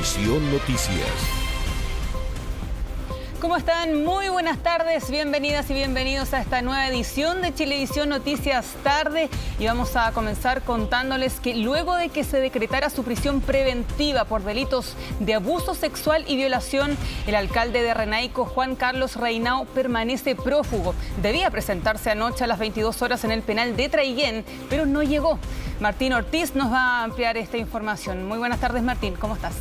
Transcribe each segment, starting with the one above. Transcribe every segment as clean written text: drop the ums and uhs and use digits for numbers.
Chilevisión Noticias. ¿Cómo están? Muy buenas tardes, bienvenidas y bienvenidos a esta nueva edición de Chilevisión Noticias Tarde. Y vamos a comenzar contándoles que luego de que se decretara su prisión preventiva por delitos de abuso sexual y violación, el alcalde de Renaico, Juan Carlos Reinao, permanece prófugo. Debía presentarse anoche a las 22 horas en el penal de Traiguén, pero no llegó. Martín Ortiz nos va a ampliar esta información. Muy buenas tardes, Martín, ¿cómo estás?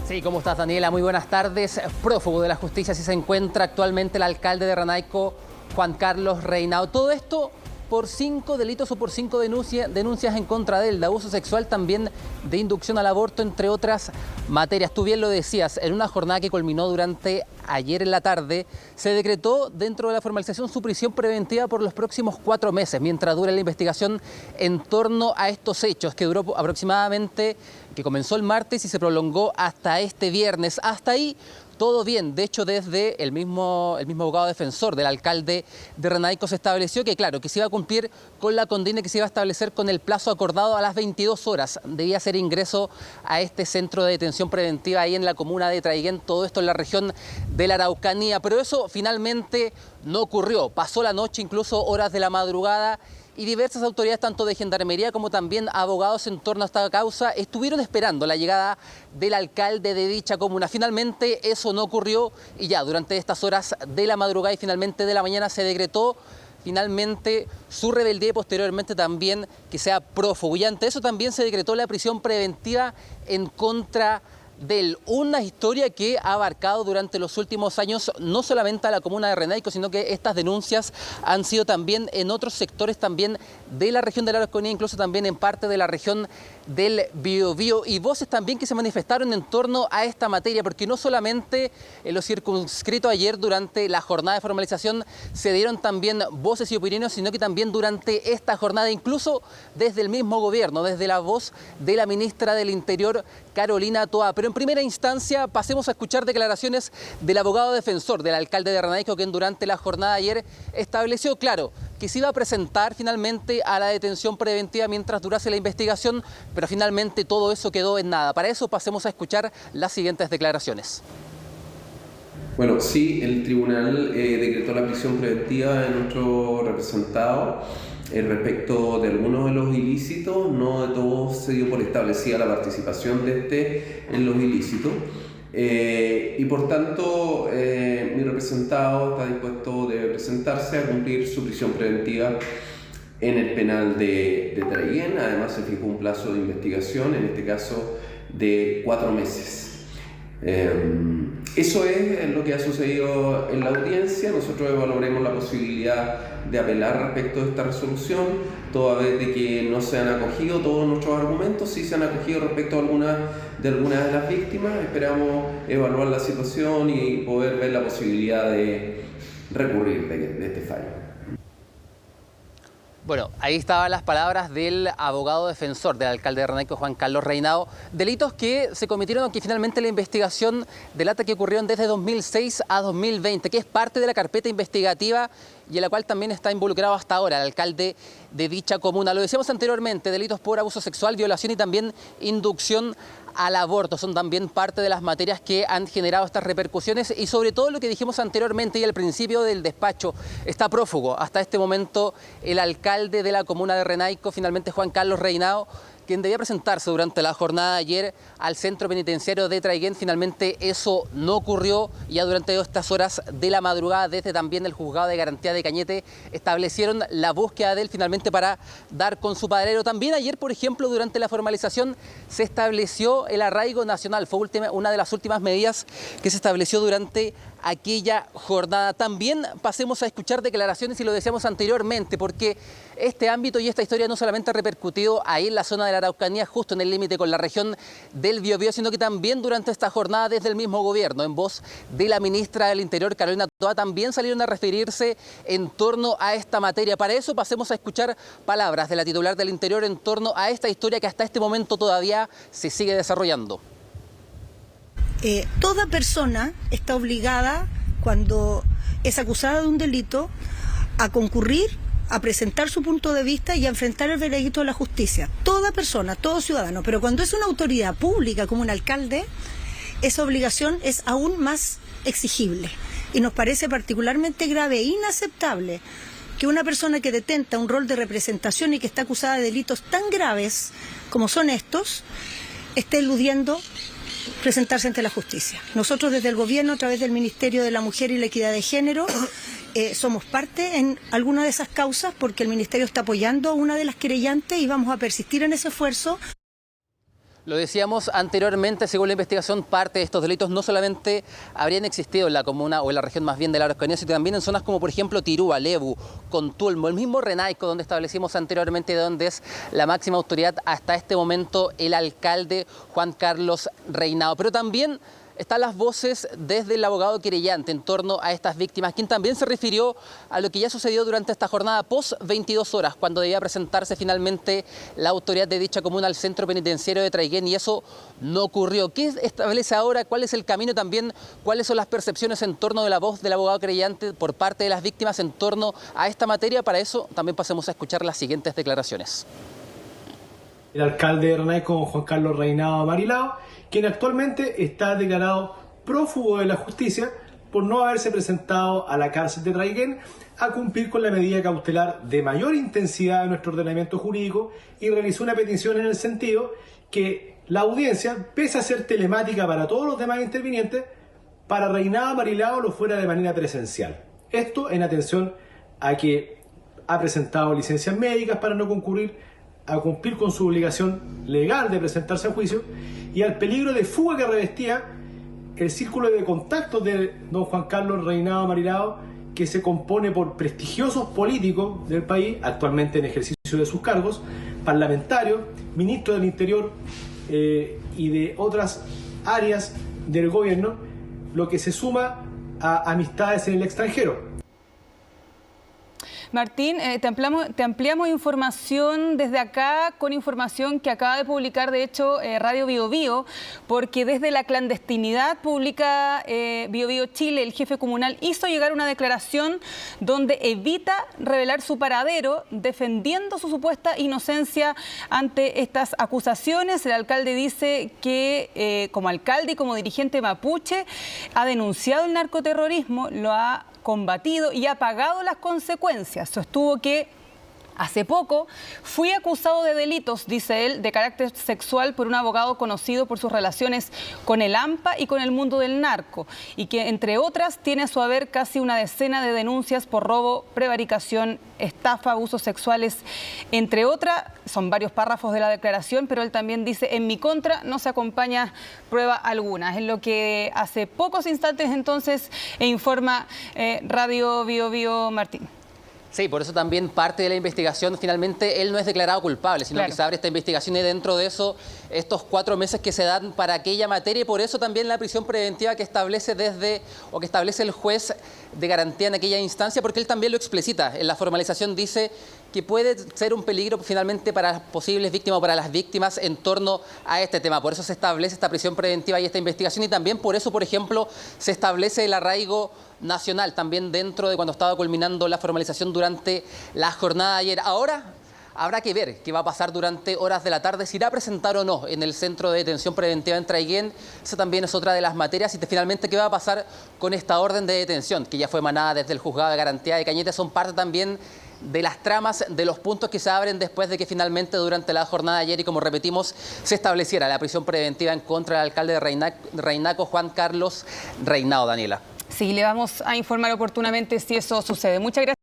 Sí, ¿cómo estás, Daniela? Muy buenas tardes. Prófugo de la justicia, así se encuentra actualmente el alcalde de Renaico, Juan Carlos Reinao. Todo esto por 5 delitos o por 5 denuncias en contra de él, de abuso sexual, también de inducción al aborto, entre otras materias. Tú bien lo decías, en una jornada que culminó durante ayer en la tarde, se decretó dentro de la formalización su prisión preventiva por los próximos 4 meses, mientras dure la investigación en torno a estos hechos, que duró aproximadamente, que comenzó el martes y se prolongó hasta este viernes. Hasta ahí todo bien. De hecho, desde el mismo abogado defensor del alcalde de Renaico se estableció que, claro, que se iba a cumplir con la condena que se iba a establecer con el plazo acordado a las 22 horas. Debía hacer ingreso a este centro de detención preventiva ahí en la comuna de Traiguén, todo esto en la región de la Araucanía. Pero eso finalmente no ocurrió. Pasó la noche, incluso horas de la madrugada, y diversas autoridades, tanto de Gendarmería como también abogados en torno a esta causa, estuvieron esperando la llegada del alcalde de dicha comuna. Finalmente eso no ocurrió y ya durante estas horas de la madrugada y finalmente de la mañana se decretó finalmente su rebeldía y posteriormente también que sea prófugo. Y ante eso también se decretó la prisión preventiva en contra de él. Una historia que ha abarcado durante los últimos años no solamente a la comuna de Renaico, sino que estas denuncias han sido también en otros sectores también de la región de la Araucanía, incluso también en parte de la región del Biobío, y voces también que se manifestaron en torno a esta materia, porque no solamente en lo circunscrito ayer durante la jornada de formalización se dieron también voces y opiniones, sino que también durante esta jornada, incluso desde el mismo gobierno, desde la voz de la ministra del Interior, Carolina Toá. Pero en primera instancia pasemos a escuchar declaraciones del abogado defensor del alcalde de Renaico, quien durante la jornada de ayer estableció, claro, que se iba a presentar finalmente a la detención preventiva mientras durase la investigación, pero finalmente todo eso quedó en nada. Para eso pasemos a escuchar las siguientes declaraciones. Bueno, sí, el tribunal decretó la prisión preventiva de nuestro representado respecto de algunos de los ilícitos. No de todos se dio por establecida la participación de este en los ilícitos. Y por tanto, mi representado está dispuesto de presentarse a cumplir su prisión preventiva en el penal de Traiguén. Además, se fijó un plazo de investigación, en este caso de 4 meses. Eso es lo que ha sucedido en la audiencia. Nosotros evaluaremos la posibilidad de apelar respecto de esta resolución, toda vez de que no se han acogido todos nuestros argumentos. Sí se han acogido respecto a algunas de las víctimas. Esperamos evaluar la situación y poder ver la posibilidad de recurrir de este fallo. Bueno, ahí estaban las palabras del abogado defensor del alcalde de Renaico, Juan Carlos Reinao. Delitos que se cometieron, aunque finalmente la investigación delata que ocurrieron desde 2006 a 2020, que es parte de la carpeta investigativa y en la cual también está involucrado hasta ahora el alcalde de dicha comuna. Lo decíamos anteriormente, delitos por abuso sexual, violación y también inducción al aborto son también parte de las materias que han generado estas repercusiones, y sobre todo lo que dijimos anteriormente y al principio del despacho, está prófugo hasta este momento el alcalde de la comuna de Renaico, finalmente Juan Carlos Reinao, quien debía presentarse durante la jornada de ayer al centro penitenciario de Traiguén. Finalmente eso no ocurrió y ya durante estas horas de la madrugada, desde también el juzgado de garantía de Cañete, establecieron la búsqueda de él finalmente para dar con su paradero. También ayer, por ejemplo, durante la formalización se estableció el arraigo nacional. Fue una de las últimas medidas que se estableció durante aquella jornada. También pasemos a escuchar declaraciones, y lo decíamos anteriormente, porque este ámbito y esta historia no solamente ha repercutido ahí en la zona de la Araucanía, justo en el límite con la región del Biobío, sino que también durante esta jornada desde el mismo gobierno, en voz de la ministra del Interior, Carolina Toá, también salieron a referirse en torno a esta materia. Para eso pasemos a escuchar palabras de la titular del Interior en torno a esta historia que hasta este momento todavía se sigue desarrollando. Toda persona está obligada, cuando es acusada de un delito, a concurrir a presentar su punto de vista y a enfrentar el veredicto de la justicia. Toda persona, todo ciudadano, pero cuando es una autoridad pública como un alcalde, esa obligación es aún más exigible. Y nos parece particularmente grave e inaceptable que una persona que detenta un rol de representación y que está acusada de delitos tan graves como son estos, esté eludiendo presentarse ante la justicia. Nosotros desde el gobierno, a través del Ministerio de la Mujer y la Equidad de Género, somos parte en alguna de esas causas porque el Ministerio está apoyando a una de las querellantes y vamos a persistir en ese esfuerzo. Lo decíamos anteriormente, según la investigación, parte de estos delitos no solamente habrían existido en la comuna o en la región más bien de la Araucanía, sino también en zonas como por ejemplo Tirúa, Lebu, Contulmo, el mismo Renaico, donde establecimos anteriormente, donde es la máxima autoridad hasta este momento el alcalde Juan Carlos Reinao. Pero también están las voces desde el abogado querellante en torno a estas víctimas, quien también se refirió a lo que ya sucedió durante esta jornada post 22 horas, cuando debía presentarse finalmente la autoridad de dicha comuna al centro penitenciario de Traiguén, y eso no ocurrió. ¿Qué establece ahora? ¿Cuál es el camino también? ¿Cuáles son las percepciones en torno de la voz del abogado querellante por parte de las víctimas en torno a esta materia? Para eso también pasemos a escuchar las siguientes declaraciones. El alcalde de Renaico, Juan Carlos Reinao Marilao, quien actualmente está declarado prófugo de la justicia por no haberse presentado a la cárcel de Traiguén a cumplir con la medida cautelar de mayor intensidad de nuestro ordenamiento jurídico, y realizó una petición en el sentido que la audiencia, pese a ser telemática para todos los demás intervinientes, para Reinao Marilao lo fuera de manera presencial. Esto en atención a que ha presentado licencias médicas para no concurrir a cumplir con su obligación legal de presentarse a juicio, y al peligro de fuga que revestía el círculo de contactos de don Juan Carlos Reinao Marilao, que se compone por prestigiosos políticos del país, actualmente en ejercicio de sus cargos, parlamentarios, ministros del Interior y de otras áreas del gobierno, lo que se suma a amistades en el extranjero. Martín, te ampliamos información desde acá, con información que acaba de publicar, de hecho, Radio Bio Bio, porque desde la clandestinidad publica Bio Bio Chile, el jefe comunal hizo llegar una declaración donde evita revelar su paradero, defendiendo su supuesta inocencia ante estas acusaciones. El alcalde dice que como alcalde y como dirigente mapuche ha denunciado el narcoterrorismo, lo ha combatido y ha pagado las consecuencias. Sostuvo que hace poco fui acusado de delitos, dice él, de carácter sexual por un abogado conocido por sus relaciones con el AMPA y con el mundo del narco, y que entre otras tiene a su haber casi una decena de denuncias por robo, prevaricación, estafa, abusos sexuales, entre otras. Son varios párrafos de la declaración, pero él también dice: en mi contra no se acompaña prueba alguna. Es lo que hace pocos instantes entonces informa Radio Bio Bio, Martín. Sí, por eso también parte de la investigación, finalmente él no es declarado culpable, sino que se abre esta investigación, y dentro de eso estos 4 meses que se dan para aquella materia, y por eso también la prisión preventiva que establece el juez de garantía en aquella instancia, porque él también lo explicita. En la formalización dice que puede ser un peligro finalmente para las posibles víctimas o para las víctimas en torno a este tema. Por eso se establece esta prisión preventiva y esta investigación, y también por eso, por ejemplo, se establece el arraigo nacional también dentro de cuando estaba culminando la formalización durante la jornada de ayer. Ahora habrá que ver qué va a pasar durante horas de la tarde, si irá a presentar o no en el centro de detención preventiva en Traiguén. Esa también es otra de las materias. Y finalmente, qué va a pasar con esta orden de detención que ya fue emanada desde el juzgado de garantía de Cañete. Son parte también de las tramas, de los puntos que se abren después de que finalmente durante la jornada de ayer, y como repetimos, se estableciera la prisión preventiva en contra del alcalde de Reinaco, Juan Carlos Reinao. Daniela. Sí, le vamos a informar oportunamente si eso sucede. Muchas gracias.